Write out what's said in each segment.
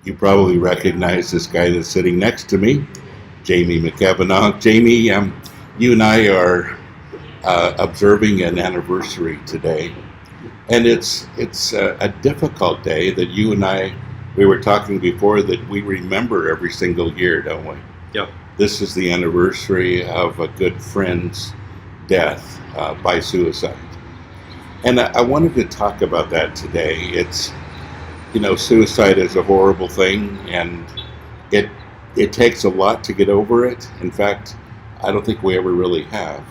You probably recognize this guy that's sitting next to me, Jamie McKevanaugh. Jamie, you and I are observing an anniversary today, and it's a difficult day that you and I, we were talking before, that we remember every single year, don't we? Yep. This is the anniversary of a good friend's death by suicide. And I wanted to talk about that today. It's, suicide is a horrible thing, and it takes a lot to get over it. In fact, I don't think we ever really have.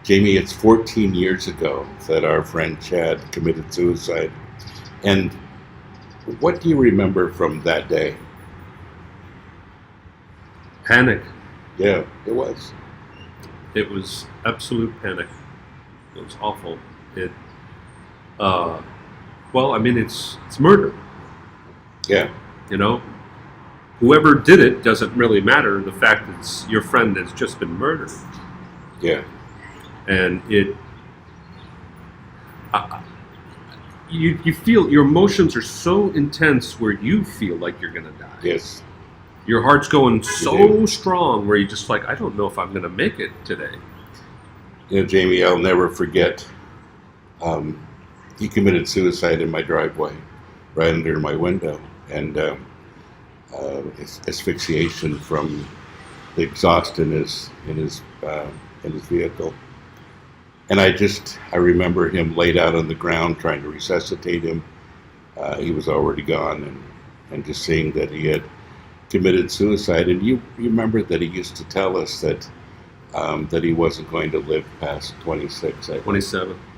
Jamie, it's 14 years ago that our friend Chad committed suicide. And what do you remember from that day? Panic. Yeah, it was. It was absolute panic. It was awful. It's murder. Yeah. Whoever did it doesn't really matter. The fact that it's your friend has just been murdered. Yeah. And you feel, your emotions are so intense where you feel like you're going to die. Yes. Your heart's going so strong where you're just like, I don't know if I'm going to make it today. Jamie, I'll never forget. He committed suicide in my driveway, right under my window, and asphyxiation from the exhaust in his vehicle. And I remember him laid out on the ground trying to resuscitate him. He was already gone, and just seeing that he had committed suicide. And you remember that he used to tell us that he wasn't going to live past 26.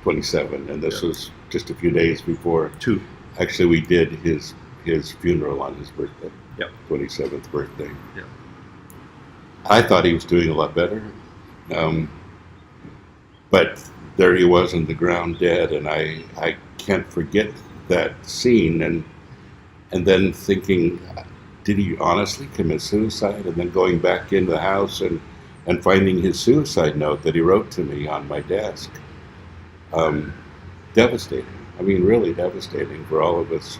27, and this was just a few days before. Actually, we did his funeral on his birthday. Yep. 27th birthday. Yeah. I thought he was doing a lot better, but there he was on the ground dead, and I can't forget that scene, and then thinking, did he honestly commit suicide? And then going back into the house and finding his suicide note that he wrote to me on my desk. Devastating. I mean, really devastating for all of us,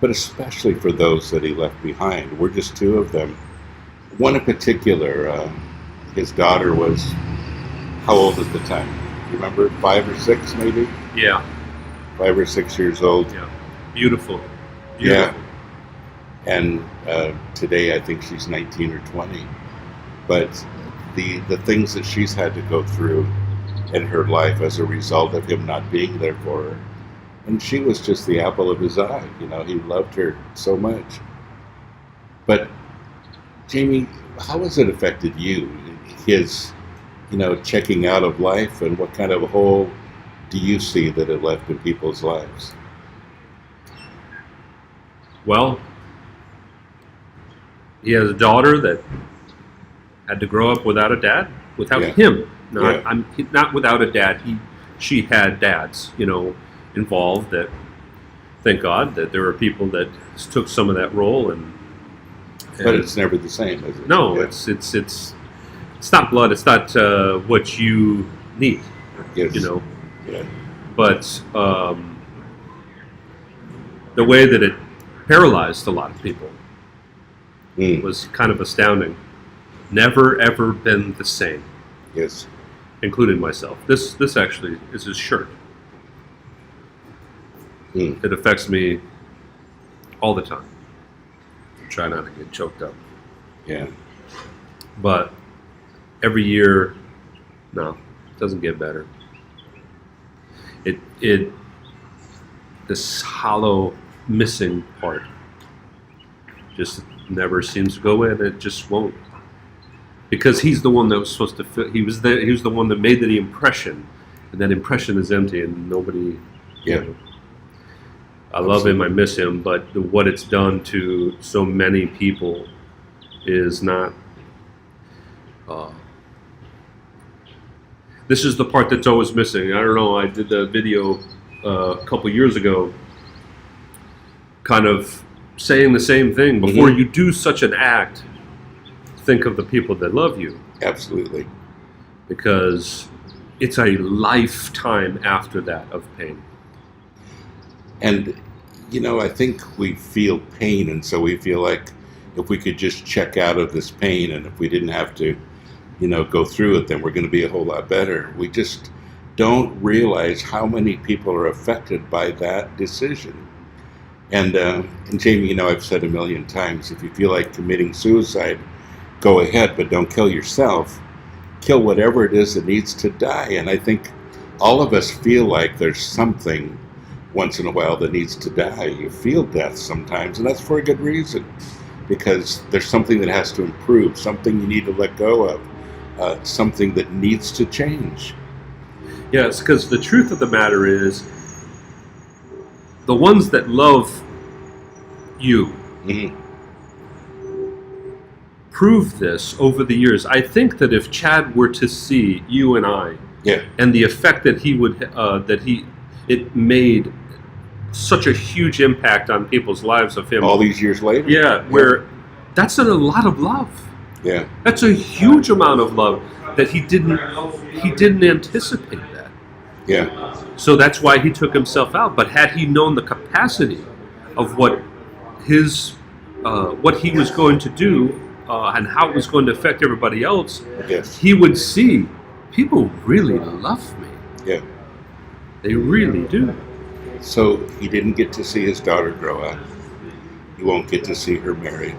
but especially for those that he left behind. We're just two of them. One in particular, his daughter was, how old at the time? You remember, 5 or 6 maybe? Yeah. 5 or 6 years old. Yeah. Beautiful. Yeah. And today I think she's 19 or 20. But the things that she's had to go through in her life as a result of him not being there for her. And she was just the apple of his eye. He loved her so much. But Jamie, how has it affected you? His, checking out of life, and what kind of a hole do you see that it left in people's lives? Well, he has a daughter that had to grow up without a dad, without him. Not without a dad. She had dads, involved. That, thank God, that there are people that took some of that role, and but it's never the same, is it? No, it's not blood. It's not what you need. Yes. Yeah. But the way that it paralyzed a lot of people was kind of astounding. Never ever been the same. Yes. Including myself. This actually is his shirt. It affects me all the time. I try not to get choked up. Yeah. But every year, no, it doesn't get better. This hollow, missing part just never seems to go away, and it just won't. Because he's the one that was supposed to he was the one that made the impression, and that impression is empty, and nobody. Yeah. I love him. I miss him, but what it's done to so many people is not. This is the part that's always missing. I don't know. I did the video a couple years ago, kind of saying the same thing. Before you do such an act, think of the people that love you. Absolutely. Because it's a lifetime after that of pain. And I think we feel pain, and so we feel like if we could just check out of this pain, and if we didn't have to, go through it, then we're going to be a whole lot better. We just don't realize how many people are affected by that decision. And Jamie, I've said a million times, if you feel like committing suicide, go ahead, but don't kill yourself. Kill whatever it is that needs to die. And I think all of us feel like there's something once in a while that needs to die. You feel death sometimes, and that's for a good reason, because there's something that has to improve, something you need to let go of, something that needs to change. Yes, because the truth of the matter is, the ones that love you prove this over the years. I think that if Chad were to see you and I, and the effect that he would, it made such a huge impact on people's lives of him. All these years later? Yeah, where that's a lot of love. Yeah. That's a huge amount of love that he didn't anticipate that. Yeah. So that's why he took himself out. But had he known the capacity of what he was going to do and how it was going to affect everybody else, he would see people really love me. Yeah. They really do. So he didn't get to see his daughter grow up. He won't get to see her married.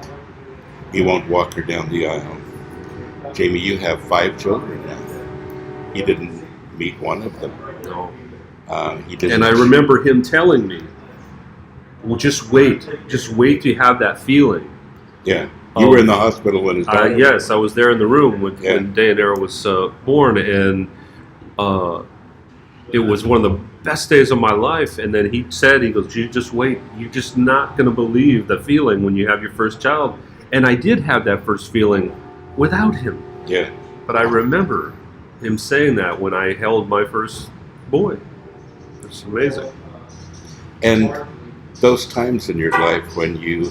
He won't walk her down the aisle. Jamie, you have 5 children now. He didn't meet one of them. No. He didn't. And I remember him telling me, well, just wait till you have that feeling. Yeah. You were in the hospital when his daughter... Yes, I was there in the room when Dayanara was born, and it was one of the best days of my life. And then he goes, you just wait. You're just not going to believe the feeling when you have your first child. And I did have that first feeling without him. Yeah. But I remember him saying that when I held my first boy. It's amazing. And those times in your life when you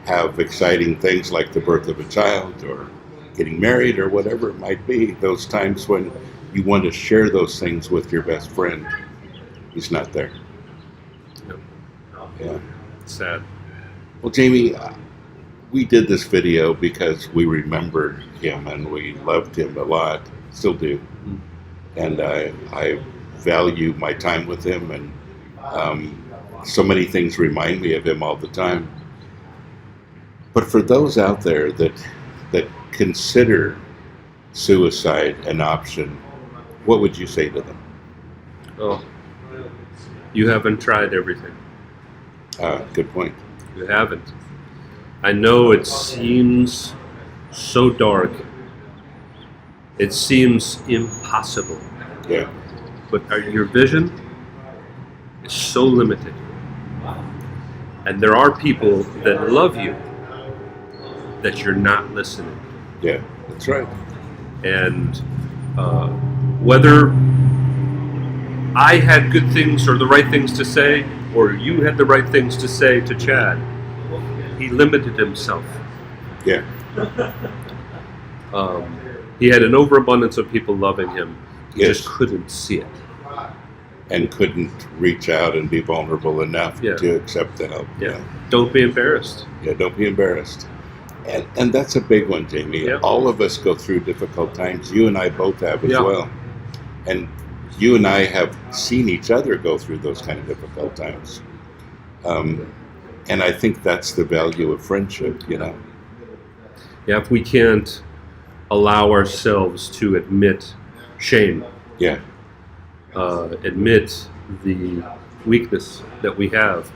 have exciting things like the birth of a child or getting married or whatever it might be, those times when you want to share those things with your best friend, he's not there. Yep. Yeah. Sad. Well, Jamie, we did this video because we remembered him and we loved him a lot, still do. And I value my time with him, and so many things remind me of him all the time. But for those out there that consider suicide an option, what would you say to them? Oh, you haven't tried everything. Good point. You haven't. I know it seems so dark. It seems impossible. Yeah. But your vision is so limited. And there are people that love you that you're not listening. Yeah, that's right. And whether I had good things or the right things to say, or you had the right things to say to Chad, he limited himself. Yeah. He had an overabundance of people loving him. He just couldn't see it. And couldn't reach out and be vulnerable enough to accept the help. Yeah. Don't be embarrassed. Yeah, don't be embarrassed. And that's a big one, Jamie. Yeah. All of us go through difficult times. You and I both have as Yeah. well. And you and I have seen each other go through those kind of difficult times. And I think that's the value of friendship, Yeah, if we can't allow ourselves to admit shame, Yeah. Admit the weakness that we have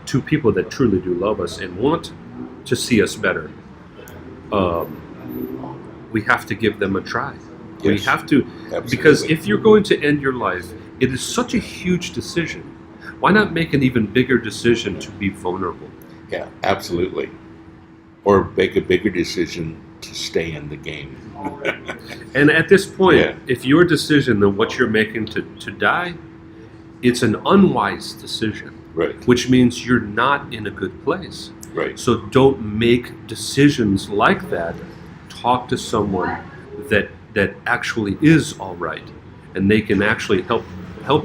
to people that truly do love us and want to see us better, we have to give them a try. Yes. We have to, Absolutely. because if you're going to end your life, it is such a huge decision. Why not make an even bigger decision to be vulnerable? Yeah, absolutely. Or make a bigger decision to stay in the game. And at this point, if your decision and what you're making to die, it's an unwise decision. Right. Which means you're not in a good place. Right. So don't make decisions like that. Talk to someone that actually is all right, and they can actually help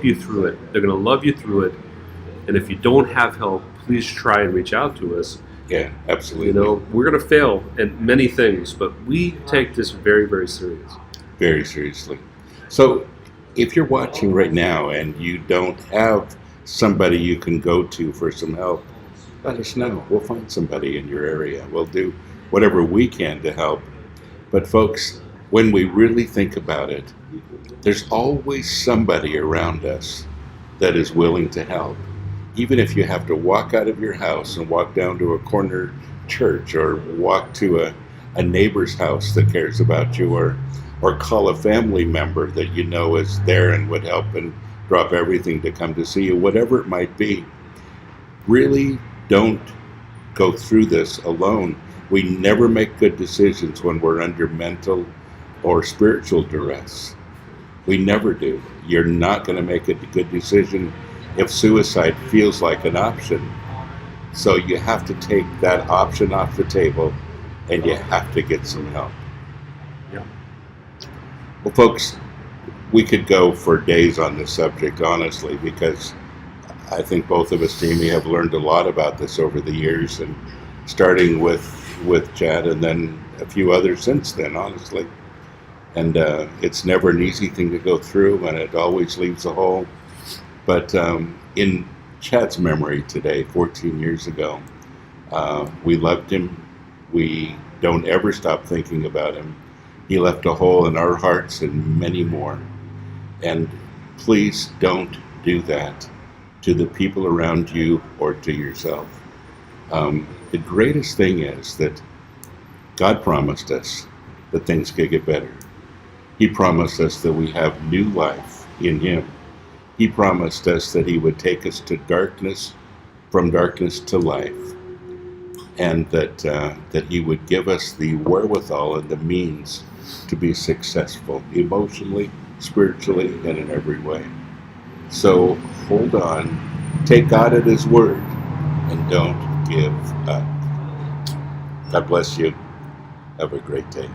you through it. They're going to love you through it, And if you don't have help, please try and reach out to us. Yeah, absolutely. You know, we're going to fail at many things, but we take this very, very serious. Very seriously. So if you're watching right now and you don't have somebody you can go to for some help, let us know. We'll find somebody in your area. We'll do whatever we can to help. But folks, when we really think about it, there's always somebody around us that is willing to help. Even if you have to walk out of your house and walk down to a corner church, or walk to a neighbor's house that cares about you, or call a family member that you know is there and would help and drop everything to come to see you, whatever it might be. Really don't go through this alone. We never make good decisions when we're under mental or spiritual duress. We never do. You're not going to make a good decision if suicide feels like an option. So you have to take that option off the table, and you have to get some help. Yeah. Well, folks, we could go for days on this subject, honestly, because I think both of us, Jamie, have learned a lot about this over the years, and starting with Chad and then a few others since then, honestly. And it's never an easy thing to go through, and it always leaves a hole. But in Chad's memory today, 14 years ago, we loved him. We don't ever stop thinking about him. He left a hole in our hearts and many more. And please don't do that to the people around you or to yourself. The greatest thing is that God promised us that things could get better. He promised us that we have new life in Him. He promised us that He would take us to darkness, from darkness to life, and that He would give us the wherewithal and the means to be successful emotionally, spiritually, and in every way. So hold on, take God at His word, and don't give up. God bless you. Have a great day.